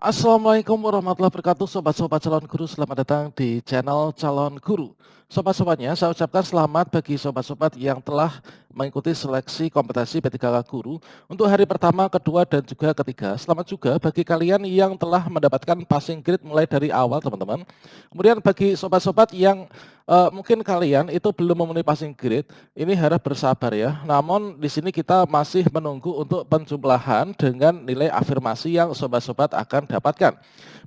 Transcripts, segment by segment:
Assalamualaikum warahmatullahi wabarakatuh, sobat-sobat calon guru, selamat datang di channel Calon Guru. Sobat-sobatnya, saya ucapkan selamat bagi sobat-sobat yang telah mengikuti seleksi kompetensi P3K Guru untuk hari pertama, kedua, dan juga ketiga. Selamat juga bagi kalian yang telah mendapatkan passing grade mulai dari awal, teman-teman. Kemudian bagi sobat-sobat yang mungkin kalian itu belum memenuhi passing grade, ini harap bersabar ya. Namun di sini kita masih menunggu untuk penjumlahan dengan nilai afirmasi yang sobat-sobat akan dapatkan.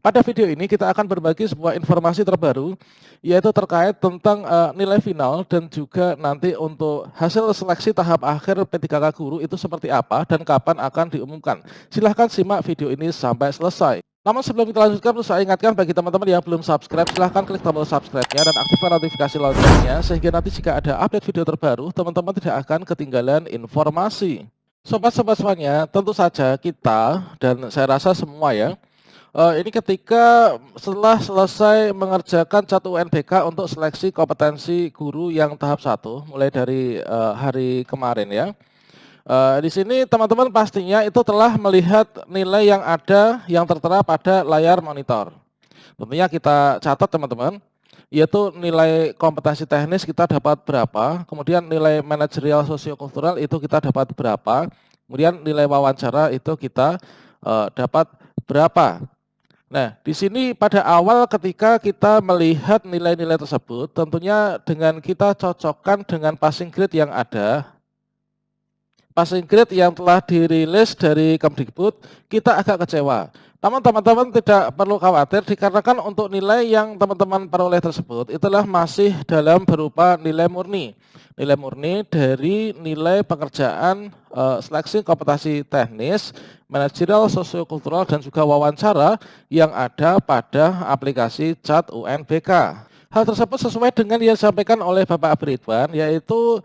Pada video ini kita akan berbagi sebuah informasi terbaru, yaitu terkait tentang nilai final dan juga nanti untuk hasil seleksi tahap akhir P3K Guru itu seperti apa dan kapan akan diumumkan. Silahkan simak video ini sampai selesai. Namun sebelum kita lanjutkan, perlu saya ingatkan bagi teman-teman yang belum subscribe, silahkan klik tombol subscribe-nya dan aktifkan notifikasi loncengnya, sehingga nanti jika ada update video terbaru, teman-teman tidak akan ketinggalan informasi. Sobat-sobat semuanya, tentu saja kita, dan saya rasa semua ya, ini ketika setelah selesai mengerjakan cat UNBK untuk seleksi kompetensi guru yang tahap 1, mulai dari hari kemarin ya. Di sini teman-teman pastinya itu telah melihat nilai yang ada yang tertera pada layar monitor. Tentunya kita catat teman-teman, yaitu nilai kompetensi teknis kita dapat berapa, kemudian nilai manajerial sosiokultural itu kita dapat berapa, kemudian nilai wawancara itu kita dapat berapa. Nah, di sini pada awal ketika kita melihat nilai-nilai tersebut, tentunya dengan kita cocokkan dengan passing grade yang ada, passing grade yang telah dirilis dari Kemdikbud, kita agak kecewa. Namun teman-teman tidak perlu khawatir dikarenakan untuk nilai yang teman-teman peroleh tersebut itulah masih dalam berupa nilai murni. Nilai murni dari nilai pekerjaan seleksi kompetensi teknis, manajerial, sosiokultural, dan juga wawancara yang ada pada aplikasi Cat UNBK. Hal tersebut sesuai dengan yang disampaikan oleh Bapak Abridwan, yaitu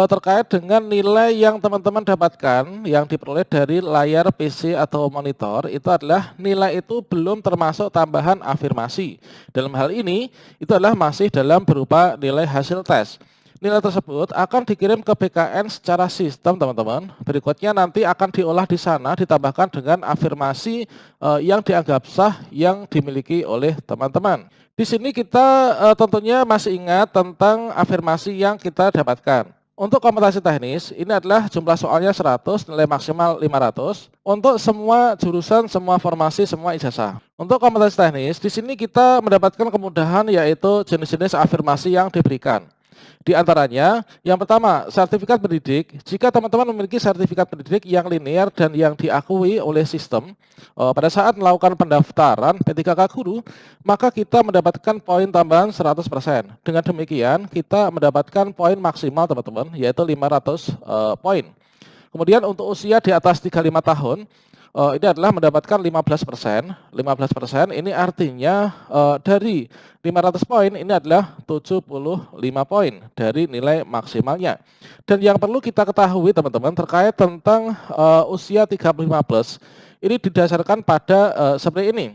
terkait dengan nilai yang teman-teman dapatkan yang diperoleh dari layar PC atau monitor itu adalah nilai itu belum termasuk tambahan afirmasi. Dalam hal ini itu adalah masih dalam berupa nilai hasil tes. Nilai tersebut akan dikirim ke BKN secara sistem teman-teman. Berikutnya nanti akan diolah di sana ditambahkan dengan afirmasi yang dianggap sah yang dimiliki oleh teman-teman. Di sini kita tentunya masih ingat tentang afirmasi yang kita dapatkan. Untuk kompetensi teknis, ini adalah jumlah soalnya 100, nilai maksimal 500. Untuk semua jurusan, semua formasi, semua ijazah. Untuk kompetensi teknis, di sini kita mendapatkan kemudahan yaitu jenis-jenis afirmasi yang diberikan. Di antaranya, yang pertama, sertifikat pendidik. Jika teman-teman memiliki sertifikat pendidik yang linear dan yang diakui oleh sistem, pada saat melakukan pendaftaran P3K Guru, maka kita mendapatkan poin tambahan 100%. Dengan demikian, kita mendapatkan poin maksimal teman-teman, yaitu 500 poin. Kemudian untuk usia di atas 35 tahun, ini adalah mendapatkan 15%. 15% ini artinya dari 500 poin ini adalah 75 poin dari nilai maksimalnya. Dan yang perlu kita ketahui teman-teman terkait tentang usia 35 plus, ini didasarkan pada seperti ini.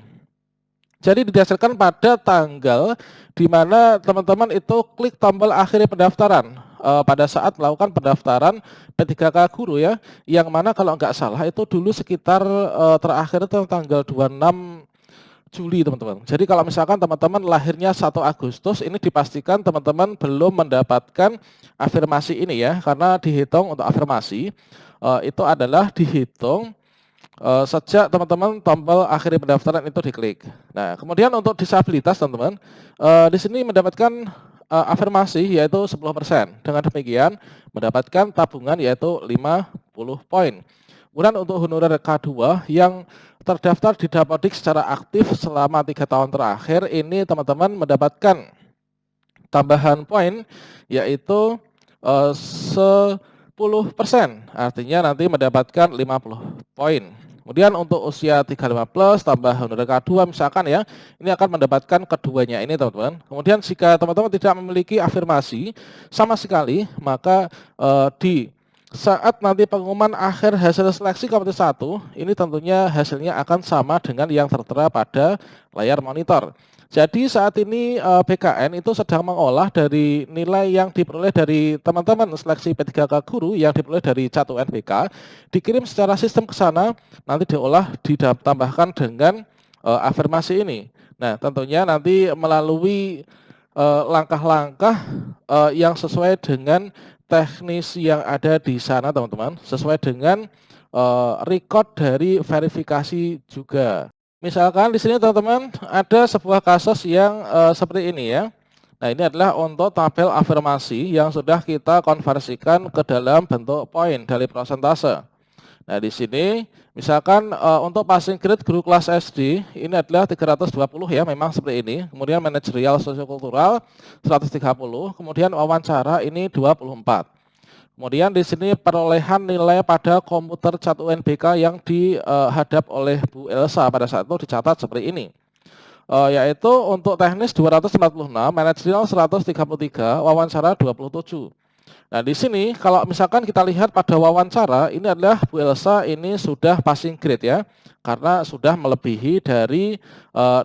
Jadi didasarkan pada tanggal di mana teman-teman itu klik tombol akhir pendaftaran pada saat melakukan pendaftaran P3K Guru ya, yang mana kalau nggak salah itu dulu sekitar terakhir itu tanggal 26 Juli teman-teman. Jadi kalau misalkan teman-teman lahirnya 1 Agustus, ini dipastikan teman-teman belum mendapatkan afirmasi ini ya, karena dihitung untuk afirmasi itu adalah dihitung sejak teman-teman tombol akhiri pendaftaran itu diklik. Nah, kemudian untuk disabilitas teman-teman, di sini mendapatkan afirmasi yaitu 10%. Dengan demikian mendapatkan tabungan yaitu 50 poin. Kemudian untuk honorer K2 yang terdaftar di Dapodik secara aktif selama 3 tahun terakhir, ini teman-teman mendapatkan tambahan poin yaitu 10%. Artinya nanti mendapatkan 50 poin. Kemudian untuk usia 35 plus tambah honorer K2 misalkan ya, ini akan mendapatkan keduanya ini teman-teman. Kemudian jika teman-teman tidak memiliki afirmasi sama sekali, maka di saat nanti pengumuman akhir hasil seleksi kompetensi 1, ini tentunya hasilnya akan sama dengan yang tertera pada layar monitor. Jadi saat ini BKN itu sedang mengolah dari nilai yang diperoleh dari teman-teman seleksi P3K Guru yang diperoleh dari Cat UNBK, dikirim secara sistem ke sana, nanti diolah, ditambahkan dengan afirmasi ini. Nah, tentunya nanti melalui langkah-langkah yang sesuai dengan teknis yang ada di sana, teman-teman, sesuai dengan record dari verifikasi juga. Misalkan di sini teman-teman ada sebuah kasus yang seperti ini ya. Nah, ini adalah untuk tabel afirmasi yang sudah kita konversikan ke dalam bentuk poin dari persentase. Nah, di sini misalkan untuk passing grade guru kelas SD ini adalah 320 ya, memang seperti ini. Kemudian manajerial sosiokultural 130, kemudian wawancara ini 24. Kemudian di sini perolehan nilai pada komputer cat UNBK yang dihadap oleh Bu Elsa pada saat itu dicatat seperti ini. Yaitu untuk teknis 246, manajerial 133, wawancara 27. Nah, di sini kalau misalkan kita lihat pada wawancara, ini adalah Bu Elsa ini sudah passing grade ya, karena sudah melebihi dari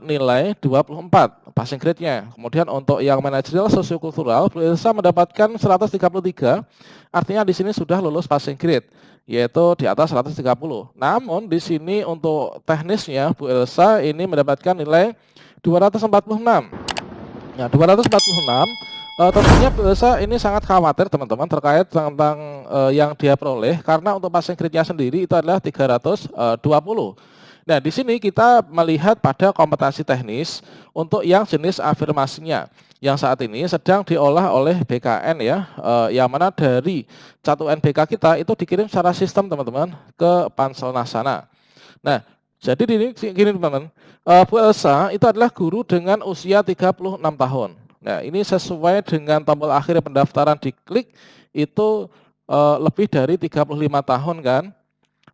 nilai 24 passing grade-nya. Kemudian untuk yang manajerial sosiokultural, Bu Elsa mendapatkan 133, artinya di sini sudah lulus passing grade, yaitu di atas 130. Namun di sini untuk teknisnya Bu Elsa ini mendapatkan nilai 246. Nah, 246 tentunya Bu Elsa ini sangat khawatir teman-teman terkait tentang yang dia peroleh, karena untuk passing grade-nya sendiri itu adalah 320. Nah, di sini kita melihat pada kompetensi teknis untuk yang jenis afirmasinya yang saat ini sedang diolah oleh BKN ya, yang mana dari cat UNBK kita itu dikirim secara sistem teman-teman ke Panselnas sana. Nah, jadi gini teman-teman, Bu Elsa itu adalah guru dengan usia 36 tahun. Nah, ini sesuai dengan tombol akhir pendaftaran diklik itu lebih dari 35 tahun kan.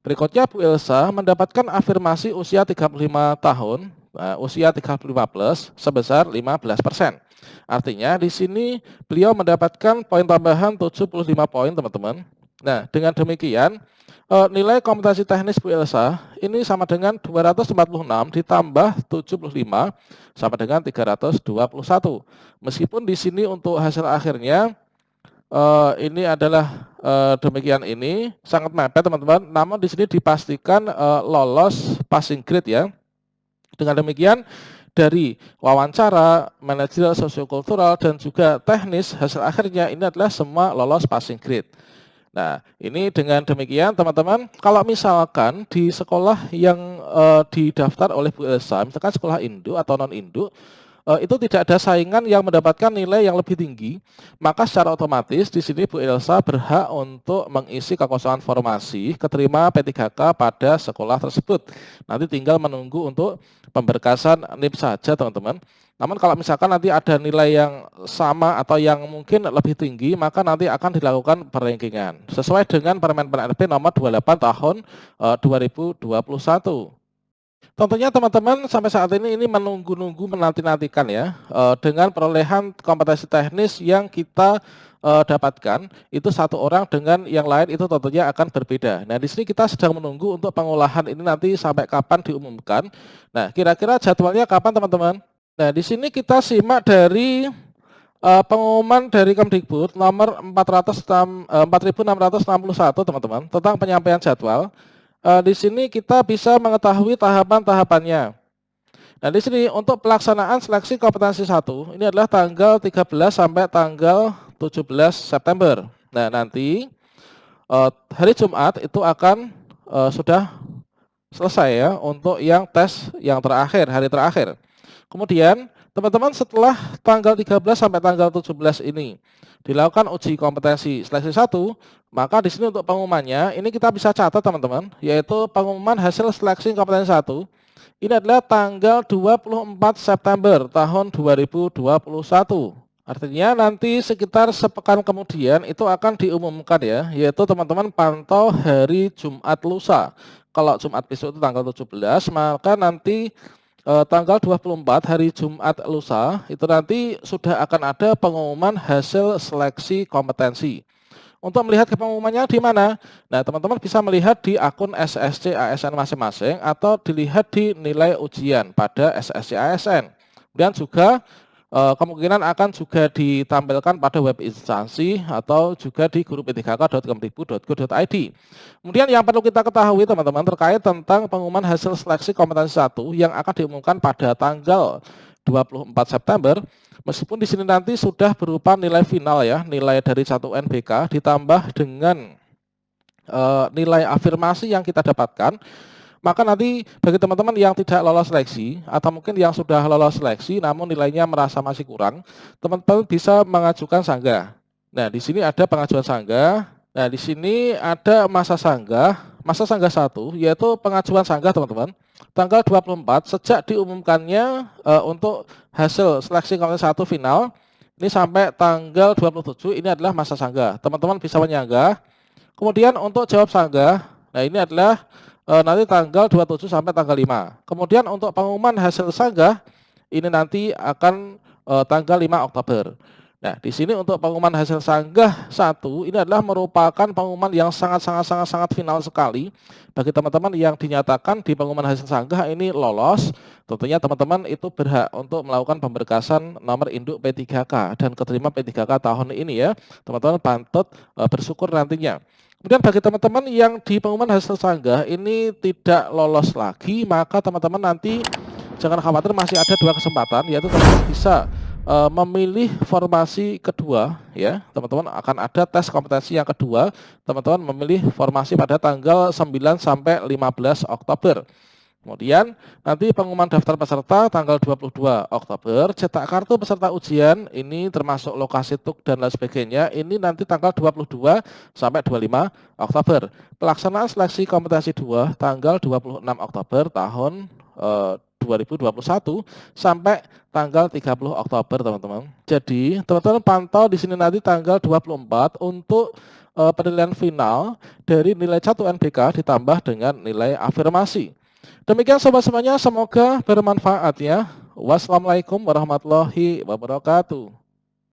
Berikutnya Bu Elsa mendapatkan afirmasi usia 35 tahun, usia 35 plus sebesar 15%. Artinya di sini beliau mendapatkan poin tambahan 75 poin teman-teman. Nah, dengan demikian nilai kompetensi teknis Bu Elsa ini sama dengan 246 ditambah 75 sama dengan 321. Meskipun di sini untuk hasil akhirnya ini adalah demikian, ini sangat mepet teman-teman. Namun di sini dipastikan lolos passing grade ya. Dengan demikian dari wawancara, manajerial sosiokultural dan juga teknis, hasil akhirnya ini adalah semua lolos passing grade. Nah, ini dengan demikian teman-teman, kalau misalkan di sekolah yang didaftar oleh Bu Elsa, misalkan sekolah induk atau non induk, itu tidak ada saingan yang mendapatkan nilai yang lebih tinggi, maka secara otomatis di sini Bu Elsa berhak untuk mengisi kekosongan formasi keterima P3K pada sekolah tersebut. Nanti tinggal menunggu untuk pemberkasan NIP saja teman-teman. Namun kalau misalkan nanti ada nilai yang sama atau yang mungkin lebih tinggi, maka nanti akan dilakukan perrankingan sesuai dengan Permen PNRB nomor 28 tahun 2021. Tentunya teman-teman sampai saat ini menunggu-nunggu, menanti-nantikan ya, dengan perolehan kompetensi teknis yang kita dapatkan itu satu orang dengan yang lain itu tentunya akan berbeda. Nah, di sini kita sedang menunggu untuk pengolahan ini nanti sampai kapan diumumkan. Nah, kira-kira jadwalnya kapan teman-teman? Nah, di sini kita simak dari pengumuman dari Kemdikbud nomor 4661 teman-teman tentang penyampaian jadwal. Di sini kita bisa mengetahui tahapan-tahapannya. Nah, di sini untuk pelaksanaan seleksi kompetensi 1 ini adalah tanggal 13 sampai tanggal 17 September. Nah, nanti hari Jumat itu akan sudah selesai ya untuk yang tes yang terakhir, hari terakhir. Kemudian teman-teman setelah tanggal 13 sampai tanggal 17 ini dilakukan uji kompetensi seleksi 1, maka di sini untuk pengumumannya ini kita bisa catat teman-teman, yaitu pengumuman hasil seleksi kompetensi 1 ini adalah tanggal 24 September tahun 2021. Artinya nanti sekitar sepekan kemudian itu akan diumumkan ya, yaitu teman-teman pantau hari Jumat lusa. Kalau Jumat besok itu tanggal 17, maka nanti tanggal 24 hari Jumat lusa itu nanti sudah akan ada pengumuman hasil seleksi kompetensi. Untuk melihat pengumumannya di mana? Nah, teman-teman bisa melihat di akun SSC ASN masing-masing atau dilihat di nilai ujian pada SSC ASN. Kemudian juga kemungkinan akan juga ditampilkan pada web instansi atau juga di guru-p3k.kemdikbud.go.id. Kemudian yang perlu kita ketahui teman-teman terkait tentang pengumuman hasil seleksi kompetensi 1 yang akan diumumkan pada tanggal 24 September, meskipun di sini nanti sudah berupa nilai final ya, nilai dari 1 UNBK ditambah dengan nilai afirmasi yang kita dapatkan, maka nanti bagi teman-teman yang tidak lolos seleksi atau mungkin yang sudah lolos seleksi namun nilainya merasa masih kurang, teman-teman bisa mengajukan sanggah. Nah, di sini ada pengajuan sanggah. Nah, di sini ada masa sanggah 1 yaitu pengajuan sanggah teman-teman. Tanggal 24 sejak diumumkannya untuk hasil seleksi kompetensi 1 final ini sampai tanggal 27 ini adalah masa sanggah. Teman-teman bisa menyanggah. Kemudian untuk jawab sanggah, nah ini adalah nanti tanggal 27 sampai tanggal 5. Kemudian untuk pengumuman hasil sanggah ini nanti akan tanggal 5 Oktober. Nah, di sini untuk pengumuman hasil sanggah 1 ini adalah merupakan pengumuman yang sangat final sekali bagi teman-teman yang dinyatakan di pengumuman hasil sanggah ini lolos. Tentunya teman-teman itu berhak untuk melakukan pemberkasan nomor induk P3K dan keterima P3K tahun ini ya. Teman-teman patut bersyukur nantinya. Kemudian bagi teman-teman yang di pengumuman hasil sanggah ini tidak lolos lagi, maka teman-teman nanti jangan khawatir, masih ada 2 kesempatan, yaitu teman-teman bisa memilih formasi kedua ya. Teman-teman akan ada tes kompetensi yang kedua, teman-teman memilih formasi pada tanggal 9 sampai 15 Oktober. Kemudian nanti pengumuman daftar peserta tanggal 22 Oktober, cetak kartu peserta ujian ini termasuk lokasi tuk dan lain sebagainya, ini nanti tanggal 22 sampai 25 Oktober. Pelaksanaan seleksi kompetensi 2 tanggal 26 Oktober tahun 2021 sampai tanggal 30 Oktober teman-teman. Jadi teman-teman pantau di sini nanti tanggal 24 untuk penilaian final dari nilai 1 UNBK ditambah dengan nilai afirmasi. Demikian sobat semuanya, semoga bermanfaat ya. Wassalamualaikum warahmatullahi wabarakatuh.